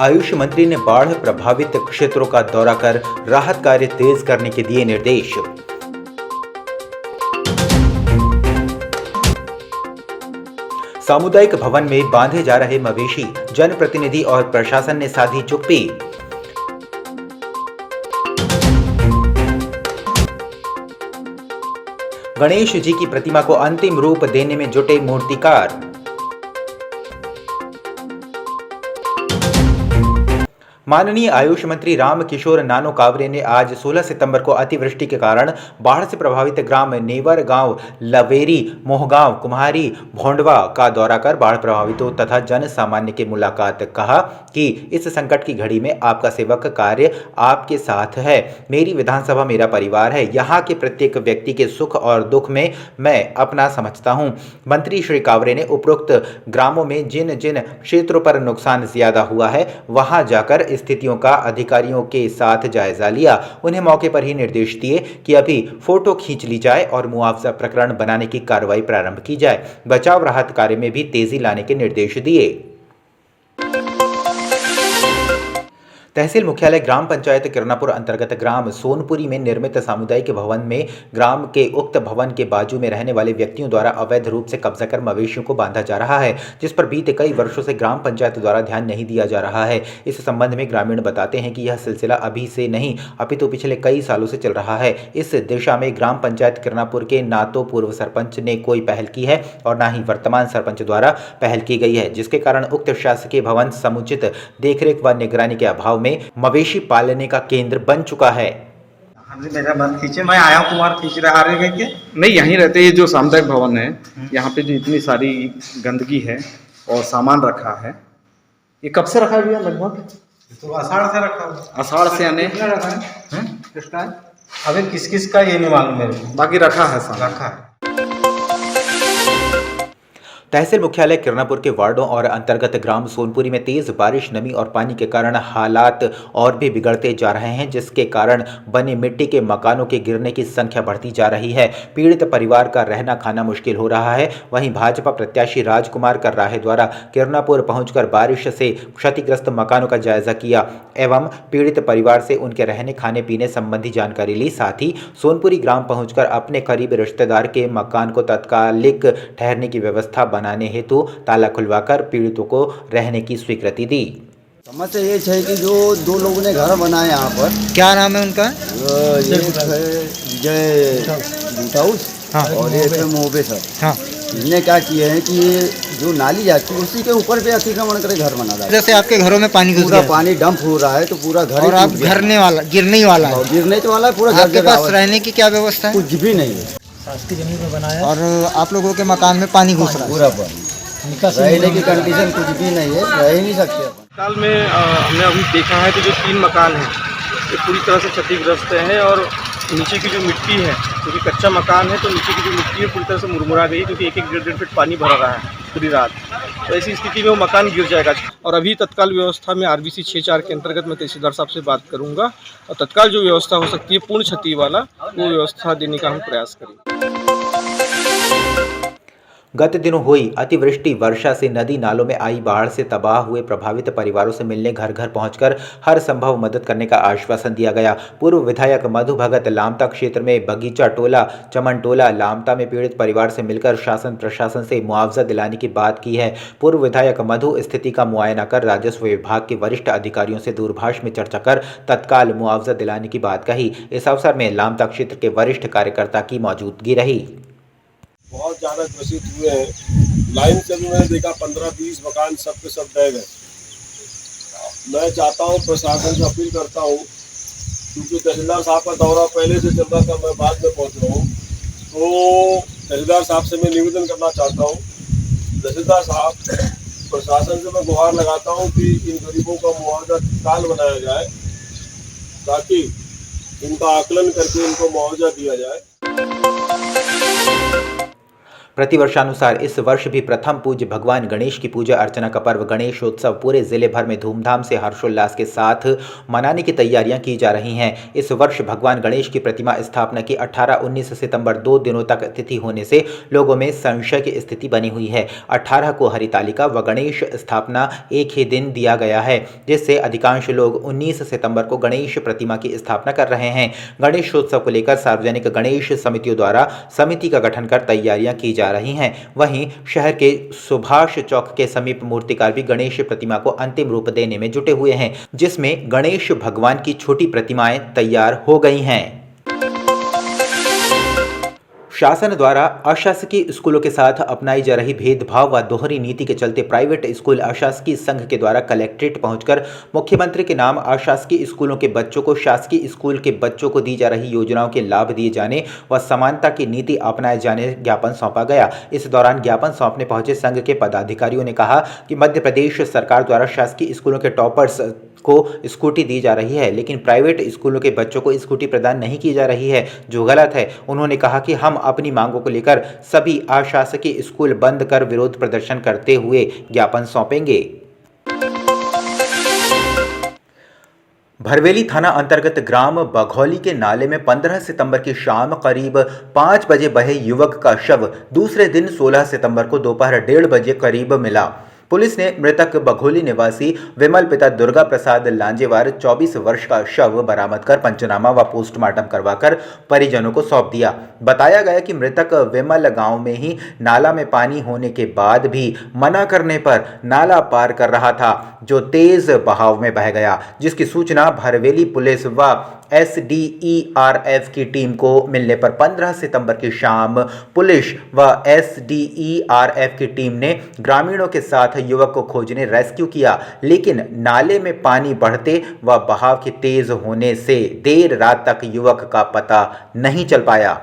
आयुष मंत्री ने बाढ़ प्रभावित क्षेत्रों का दौरा कर राहत कार्य तेज करने के दिए निर्देश। सामुदायिक भवन में बांधे जा रहे मवेशी, जनप्रतिनिधि और प्रशासन ने साधी चुप्पी। गणेश जी की प्रतिमा को अंतिम रूप देने में जुटे मूर्तिकार। माननीय आयुष मंत्री रामकिशोर नानो कावरे ने आज 16 सितंबर को अतिवृष्टि के कारण बाढ़ से प्रभावित ग्राम नेवर गांव, लवेरी, मोहगांव, कुम्हारी, भोंडवा का दौरा कर बाढ़ प्रभावितों तथा जन सामान्य की मुलाकात। कहा कि इस संकट की घड़ी में आपका सेवक कार्य आपके साथ है। मेरी विधानसभा मेरा परिवार है। यहाँ के प्रत्येक व्यक्ति के सुख और दुख में मैं अपना समझता हूँ। मंत्री श्री कावरे ने उपरोक्त ग्रामों में जिन जिन क्षेत्रों पर नुकसान ज्यादा हुआ है वहां जाकर स्थितियों का अधिकारियों के साथ जायजा लिया। उन्हें मौके पर ही निर्देश दिए कि अभी फोटो खींच ली जाए और मुआवजा प्रकरण बनाने की कार्रवाई प्रारंभ की जाए। बचाव राहत कार्य में भी तेजी लाने के निर्देश दिए। तहसील मुख्यालय ग्राम पंचायत किरनापुर अंतर्गत ग्राम सोनपुरी में निर्मित सामुदायिक भवन में ग्राम के उक्त भवन के बाजू में रहने वाले व्यक्तियों द्वारा अवैध रूप से कब्जा कर मवेशियों को बांधा जा रहा है, जिस पर बीते कई वर्षों से ग्राम पंचायत द्वारा ध्यान नहीं दिया जा रहा है। इस संबंध में ग्रामीण बताते हैं कि यह सिलसिला अभी से नहीं अपितु पिछले कई सालों से चल रहा है। इस दिशा में ग्राम पंचायत किरनापुर के ना तो पूर्व सरपंच ने कोई पहल की है और न ही वर्तमान सरपंच द्वारा पहल की गई है, जिसके कारण उक्त शासकीय भवन समुचित देखरेख व निगरानी के अभाव में मवेशी पालने का केंद्र बन चुका है। मेरा मन खींचे, मैं आया कुमार खींच रहा है कि नहीं, यहीं रहते। ये जो सामुदायिक भवन है, यहाँ पे जो इतनी सारी गंदगी है और सामान रखा है, ये कब से रखा है भैया? लगभग तो आषाढ़ से रखा है। आषाढ़ से यानी रखा है किसका है? अभी किस किस का ये नहीं मालूम मेरे को, बाकी रखा है सामान। रखा है। तहसील मुख्यालय किरनापुर के वार्डों और अंतर्गत ग्राम सोनपुरी में तेज बारिश, नमी और पानी के कारण हालात और भी बिगड़ते जा रहे हैं, जिसके कारण बने मिट्टी के मकानों के गिरने की संख्या बढ़ती जा रही है। पीड़ित परिवार का रहना खाना मुश्किल हो रहा है। वहीं भाजपा प्रत्याशी राजकुमार कर्राहे द्वारा किरनापुर पहुंचकर बारिश से क्षतिग्रस्त मकानों का जायजा किया एवं पीड़ित परिवार से उनके रहने खाने पीने संबंधी जानकारी ली। साथ ही सोनपुरी ग्राम पहुंचकर अपने करीब रिश्तेदार के मकान को तात्कालिक ठहरने की व्यवस्था बनाने हेतु ताला खुलवाकर पीड़ितों को रहने की स्वीकृति दी। समस्या ये है कि जो दो लोगों ने घर बनाया यहाँ पर, क्या नाम है उनका? विजय बूटा हाउस। हाँ। और ये थे मोहबे सर। हाँ। इन्होंने क्या किए हैं कि ये जो नाली जाती है उसी के ऊपर पे अतिक्रमण करे घर बना रहा है। जैसे आपके घरों में पानी घुस पूरा गया, पानी डंप हो रहा है तो पूरा घर और आप गिरने वाला है। गिरने वाला है पूरा घर। आपके पास रहने की क्या व्यवस्था है? कुछ भी नहीं है। शासकीय जमीन में बनाया और आप लोगों के मकान में पानी घुस रहा है। पूरा पानी, रहने की कंडीशन कुछ भी नहीं है, रह ही नहीं सकते अपन। साल में हमने अभी देखा है कि जो 3 मकान हैं ये पूरी तरह से क्षतिग्रस्त हैं और नीचे की जो मिट्टी है, क्योंकि कच्चा मकान है तो नीचे की जो मिट्टी है पूरी तरह से मुरमुरा गई, क्योंकि 1-1 फीट पानी भरा रहा है पूरी रात। तो ऐसी स्थिति में वो मकान गिर जाएगा। और अभी तत्काल व्यवस्था में RBC 6-4 के अंतर्गत मैं तहसीलदार साहब से बात करूंगा और तत्काल जो व्यवस्था हो सकती है पूर्ण क्षति वाला, वो व्यवस्था देने का हम प्रयास करेंगे। गत दिनों हुई अतिवृष्टि वर्षा से नदी नालों में आई बाढ़ से तबाह हुए प्रभावित परिवारों से मिलने घर घर पहुंचकर हर संभव मदद करने का आश्वासन दिया गया। पूर्व विधायक मधु भगत लामता क्षेत्र में बगीचा टोला, चमन टोला, लामता में पीड़ित परिवार से मिलकर शासन प्रशासन से मुआवजा दिलाने की बात की है। पूर्व विधायक मधु स्थिति का मुआयना कर राजस्व विभाग के वरिष्ठ अधिकारियों से दूरभाष में चर्चा कर तत्काल मुआवजा दिलाने की बात कही। इस अवसर में लामता क्षेत्र के वरिष्ठ कार्यकर्ता की मौजूदगी रही। बहुत ज़्यादा ग्रसित हुए हैं। लाइन से भी मैंने देखा 15-20 मकान सब के सब ढह गए। मैं चाहता हूँ, प्रशासन से अपील करता हूँ, क्योंकि तहसीलदार साहब का दौरा पहले से चल रहा था, मैं बाद में पहुँच रहा हूँ, तो तहसीलदार साहब से मैं निवेदन करना चाहता हूँ। तहसीलदार साहब, प्रशासन से मैं गुहार लगाता हूँ कि इन गरीबों का मुआवजा तत्काल बनाया जाए, ताकि इनका आकलन करके इनको मुआवजा दिया जाए। प्रतिवर्षानुसार इस वर्ष भी प्रथम पूज्य भगवान गणेश की पूजा अर्चना का पर्व गणेशोत्सव पूरे जिले भर में धूमधाम से हर्षोल्लास के साथ मनाने की तैयारियां की जा रही हैं। इस वर्ष भगवान गणेश की प्रतिमा स्थापना की 18-19 सितंबर 2 दिनों तक तिथि होने से लोगों में संशय की स्थिति बनी हुई है। 18 को हरितालिका व गणेश स्थापना एक ही दिन दिया गया है, जिससे अधिकांश लोग 19 सितंबर को गणेश प्रतिमा की स्थापना कर रहे हैं। गणेशोत्सव को लेकर सार्वजनिक गणेश समितियों द्वारा समिति का गठन कर तैयारियां की जा रही हैं। वहीं शहर के सुभाष चौक के समीप मूर्तिकार भी गणेश प्रतिमा को अंतिम रूप देने में जुटे हुए हैं, जिसमें गणेश भगवान की छोटी प्रतिमाएं तैयार हो गई हैं। शासन द्वारा अशासकीय स्कूलों के साथ अपनाई जा रही भेदभाव व दोहरी नीति के चलते प्राइवेट स्कूल अशासकीय संघ के द्वारा कलेक्ट्रेट पहुंचकर मुख्यमंत्री के नाम अशासकीय स्कूलों के बच्चों को शासकीय स्कूल के बच्चों को दी जा रही योजनाओं के लाभ दिए जाने व समानता की नीति अपनाए जाने ज्ञापन सौंपा गया। इस दौरान ज्ञापन सौंपने पहुंचे संघ के पदाधिकारियों ने कहा कि मध्य प्रदेश सरकार द्वारा शासकीय स्कूलों के टॉपर्स को स्कूटी दी जा रही है, लेकिन प्राइवेट स्कूलों के बच्चों को स्कूटी प्रदान नहीं की जा रही है, जो गलत है। उन्होंने कहा कि हम अपनी मांगों को लेकर सभी अशासकीय स्कूल बंद कर विरोध प्रदर्शन करते हुए ज्ञापन सौंपेंगे। भरवेली थाना अंतर्गत ग्राम बघौली के नाले में 15 सितंबर की शाम करीब 5 बजे बहे युवक का शव दूसरे दिन 16 सितंबर को दोपहर 1:30 बजे करीब मिला। पुलिस ने मृतक बघोली निवासी विमल पिता दुर्गा प्रसाद लांजेवार 24 वर्ष का शव बरामद कर पंचनामा व पोस्टमार्टम करवाकर परिजनों को सौंप दिया। बताया गया कि मृतक विमल गांव में ही नाला में पानी होने के बाद भी मना करने पर नाला पार कर रहा था, जो तेज बहाव में बह गया, जिसकी सूचना भरवेली पुलिस व SDERF की टीम को मिलने पर 15 सितंबर की शाम पुलिस व SDERF की टीम ने ग्रामीणों के साथ युवक को खोजने रेस्क्यू किया, लेकिन नाले में पानी बढ़ते व बहाव के तेज होने से देर रात तक युवक का पता नहीं चल पाया।